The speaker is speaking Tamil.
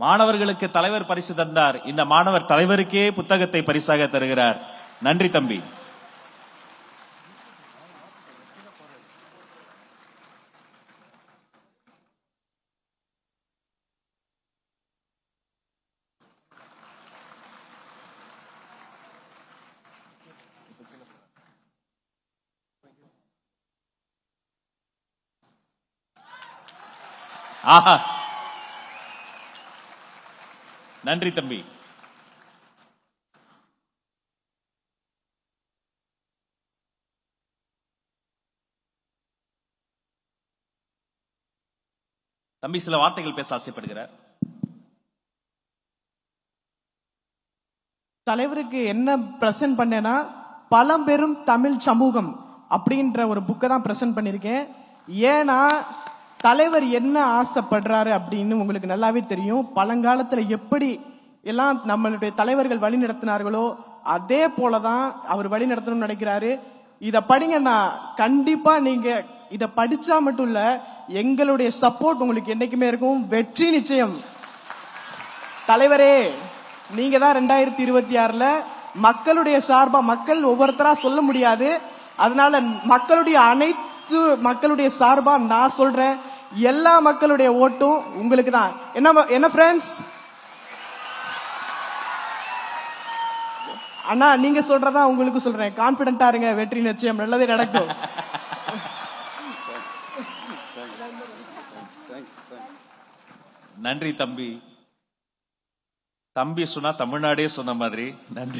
மாணவர்களுக்கு தலைவர் பரிசு தந்தார். இந்த மாணவர் தலைவருக்கே புத்தகத்தை பரிசாக தருகிறார். நன்றி தம்பி. ஆஹா, நன்றி தம்பி. தம்பி சில வார்த்தைகள் பேச ஆசைப்படுகிறார். தலைவருக்கு என்ன பிரசன்ட் பண்ணேன்னா, பழம்பெரும் தமிழ் சமூகம் அப்படின்ற ஒரு புக்கை தான் பிரசன்ட் பண்ணிருக்கேன். ஏன்னா தலைவர் என்ன ஆசைப்படுறாரு அப்படின்னு உங்களுக்கு நல்லாவே தெரியும். பழங்காலத்துல எப்படி எல்லாம் நம்மளுடைய தலைவர்கள் வழி நடத்தினார்களோ அதே போலதான் அவர் வழி நடத்தணும்னு நினைக்கிறாரு. இத படிங்கன்னா கண்டிப்பா நீங்க இத படிச்சா மட்டும் இல்ல, எங்களுடைய சப்போர்ட் உங்களுக்கு என்னைக்குமே இருக்கும். வெற்றி நிச்சயம். தலைவரே, நீங்க தான் 2026ல மக்களுடைய சார்பா, மக்கள் ஒவ்வொருத்தரா சொல்ல முடியாது, அதனால மக்களுடைய சார்பா நான் சொல்றேன், எல்லா மக்களுடைய ஓட்டும் உங்களுக்கு தான். என்ன ஃப்ரெண்ட்ஸ்? அண்ணா நீங்க சொல்றதா உங்களுக்கு சொல்றேன். கான்பிடென்டா இருங்க, வெற்றி நிச்சயம், நல்லதே நடக்கும். நன்றி தம்பி. தம்பி சொன்னா தமிழ்நாடே சொன்ன மாதிரி. நன்றி.